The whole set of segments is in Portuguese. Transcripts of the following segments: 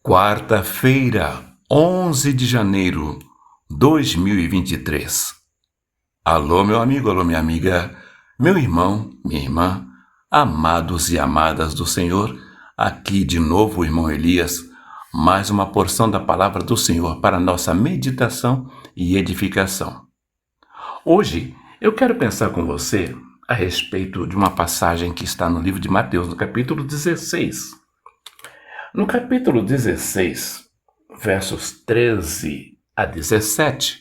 Quarta-feira, 11 de janeiro, 2023. Alô, meu amigo, alô, minha amiga, meu irmão, minha irmã, amados e amadas do Senhor, aqui de novo o irmão Elias, mais uma porção da palavra do Senhor para nossa meditação e edificação. Hoje, eu quero pensar com você a respeito de uma passagem que está no livro de Mateus, no capítulo 16. No capítulo 16, versos 13 a 17,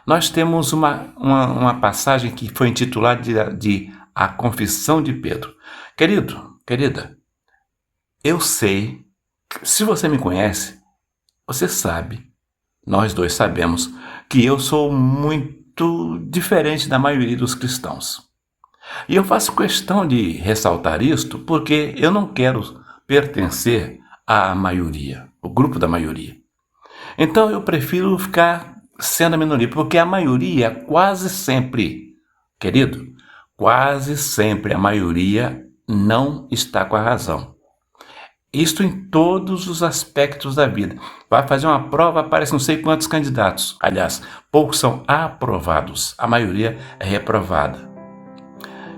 nós temos uma passagem que foi intitulada de A Confissão de Pedro. Querido, querida, eu sei, se você me conhece, você sabe, nós dois sabemos, que eu sou muito diferente da maioria dos cristãos. E eu faço questão de ressaltar isto porque eu não quero pertencer à maioria, o grupo da maioria. Então eu prefiro ficar sendo a minoria, porque a maioria quase sempre, querido, quase sempre a maioria não está com a razão. Isto em todos os aspectos da vida. Vai fazer uma prova, aparece não sei quantos candidatos. Aliás, poucos são aprovados, a maioria é reprovada.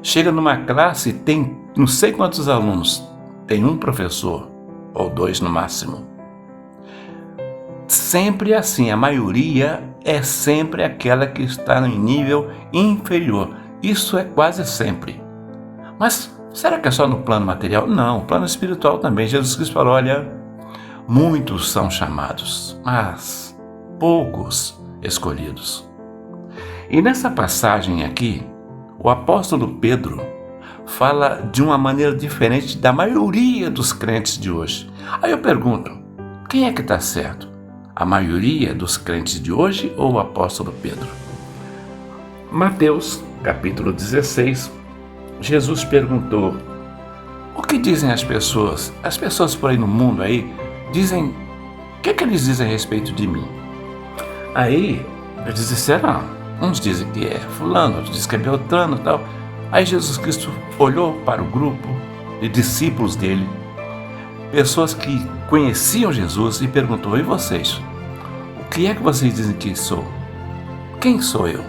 Chega numa classe, tem não sei quantos alunos, tem um professor, ou dois no máximo. Sempre assim, a maioria é sempre aquela que está em nível inferior. Isso é quase sempre. Mas será que é só no plano material? Não, o plano espiritual também. Jesus Cristo falou, olha, muitos são chamados, mas poucos escolhidos. E nessa passagem aqui, o apóstolo Pedro fala de uma maneira diferente da maioria dos crentes de hoje. Aí eu pergunto, quem é que está certo? A maioria dos crentes de hoje ou o apóstolo Pedro? Mateus, capítulo 16, Jesus perguntou, o que dizem as pessoas? As pessoas por aí no mundo aí dizem, o que é que eles dizem a respeito de mim? Aí eles disseram, uns dizem que é fulano, outros dizem que é Beltrano e tal. Aí Jesus Cristo olhou para o grupo de discípulos dele, pessoas que conheciam Jesus, e perguntou, e vocês? O que é que vocês dizem que sou? Quem sou eu?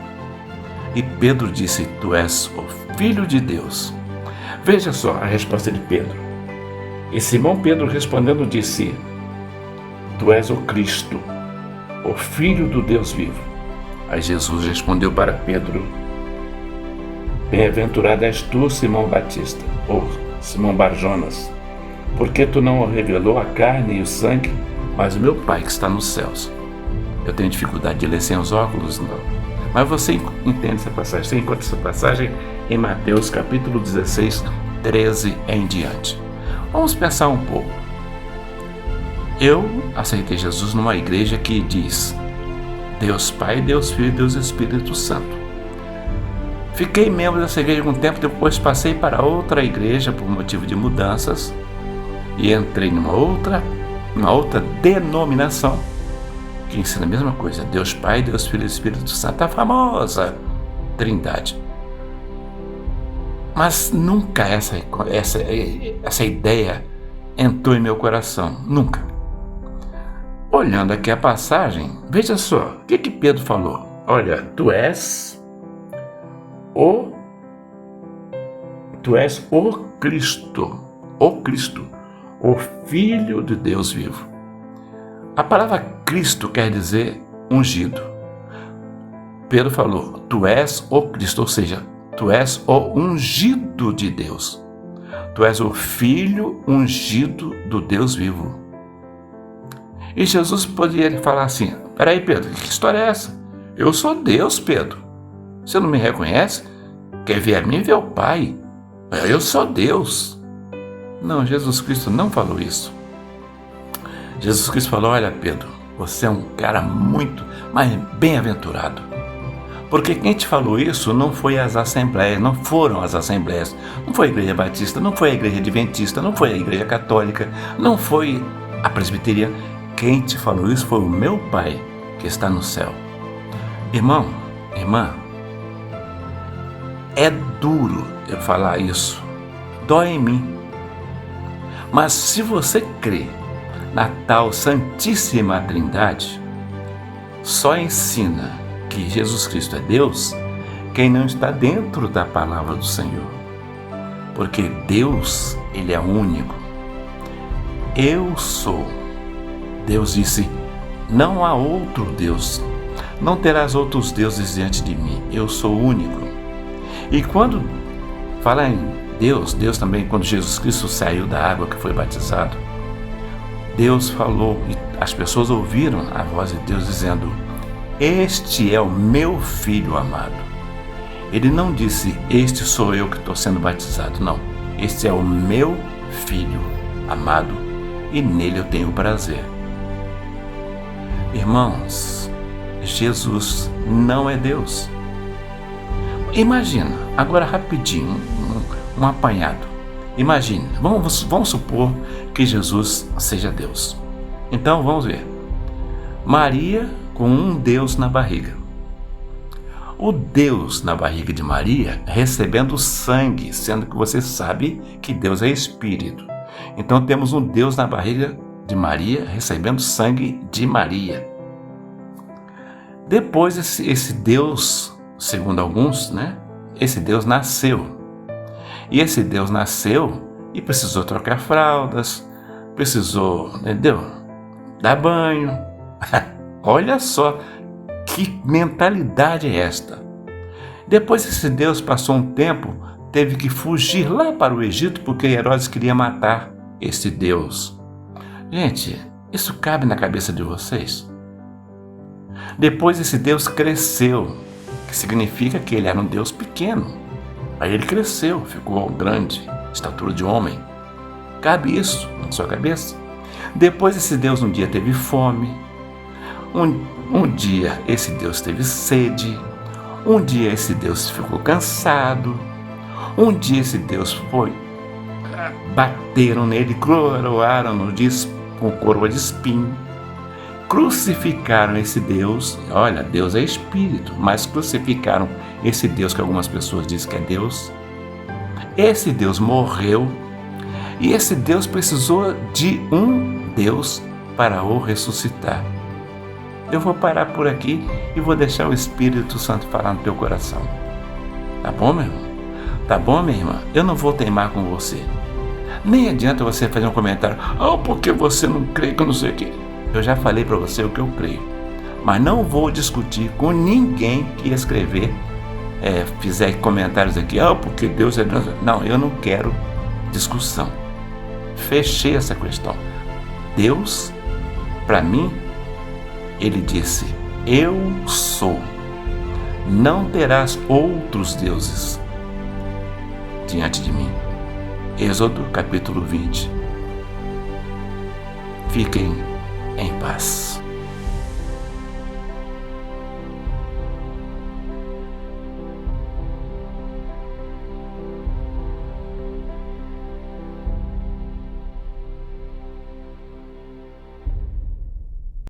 E Pedro disse, tu és o Filho de Deus. Veja só a resposta de Pedro. E Simão Pedro respondendo disse, tu és o Cristo, o Filho do Deus vivo. Aí Jesus respondeu para Pedro, bem-aventurado és tu, Simão Batista, ou Simão Barjonas, porque tu não revelou a carne e o sangue, mas o meu Pai que está nos céus. Eu tenho dificuldade de ler sem os óculos, não. Mas você entende essa passagem, você encontra essa passagem em Mateus capítulo 16, 13 em diante. Vamos pensar um pouco. Eu aceitei Jesus numa igreja que diz Deus Pai, Deus Filho e Deus Espírito Santo. Fiquei membro dessa igreja algum tempo, depois passei para outra igreja por motivo de mudanças e entrei numa outra denominação que ensina a mesma coisa, Deus Pai, Deus Filho e Espírito Santo, a famosa Trindade. Mas nunca essa ideia entrou em meu coração, nunca. Olhando aqui a passagem, veja só, o que Pedro falou? Olha, tu és o Cristo, o Filho de Deus vivo. A palavra Cristo quer dizer ungido. Pedro falou, tu és o Cristo, ou seja, tu és o ungido de Deus. Tu és o Filho ungido do Deus vivo. E Jesus poderia falar assim, peraí Pedro, que história é essa? Eu sou Deus, Pedro. Você não me reconhece? Quer ver a mim, ver o Pai. Eu sou Deus. Não, Jesus Cristo não falou isso. Jesus Cristo falou, olha Pedro, você é um cara muito, mas bem-aventurado. Porque quem te falou isso não foi as assembleias, não foram as assembleias, não foi a igreja batista, não foi a igreja adventista, não foi a igreja católica, não foi a presbiteriana. Quem te falou isso foi o meu Pai que está no céu. Irmão, irmã, é duro eu falar isso, dói em mim. Mas se você crê na tal Santíssima Trindade, só ensina que Jesus Cristo é Deus quem não está dentro da palavra do Senhor. Porque Deus, Ele é único. Eu sou. Deus disse, não há outro Deus. Não terás outros deuses diante de mim. Eu sou único. E quando fala em Deus também, quando Jesus Cristo saiu da água que foi batizado, Deus falou e as pessoas ouviram a voz de Deus dizendo, este é o meu filho amado. Ele não disse, este sou eu que estou sendo batizado. Não, este é o meu filho amado e nele eu tenho prazer. Irmãos, Jesus não é Deus. Imagina, agora rapidinho, um apanhado. Imagine, vamos supor que Jesus seja Deus. Então vamos ver. Maria com um Deus na barriga. O Deus na barriga de Maria recebendo sangue, sendo que você sabe que Deus é Espírito. Então temos um Deus na barriga de Maria recebendo sangue de Maria. Depois esse Deus, segundo alguns, esse Deus nasceu. E esse Deus nasceu e precisou trocar fraldas, precisou, dar banho. Olha só que mentalidade é esta. Depois esse Deus passou um tempo, teve que fugir lá para o Egito porque Herodes queria matar esse Deus. Gente, isso cabe na cabeça de vocês? Depois esse Deus cresceu, que significa que ele era um Deus pequeno. Aí ele cresceu, ficou grande, estatura de homem. Cabe isso na sua cabeça? Depois esse Deus um dia teve fome, um dia esse Deus teve sede, um dia esse Deus ficou cansado, um dia esse Deus bateram nele, coroaram-no com coroa de espinho, crucificaram esse Deus. Olha, Deus é Espírito, mas crucificaram esse Deus que algumas pessoas dizem que é Deus. Esse Deus morreu e esse Deus precisou de um Deus para o ressuscitar. Eu vou parar por aqui e vou deixar o Espírito Santo falar no teu coração. Tá bom, meu irmão? Tá bom, minha irmã? Eu não vou teimar com você. Nem adianta você fazer um comentário, porque você não crê que eu não sei o quê. Eu já falei para você o que eu creio. Mas não vou discutir com ninguém que escrever, fizer comentários aqui, porque Deus é Deus. Não, eu não quero discussão. Fechei essa questão. Deus, para mim, ele disse, eu sou. Não terás outros deuses diante de mim. Êxodo capítulo 20. Fiquem em paz.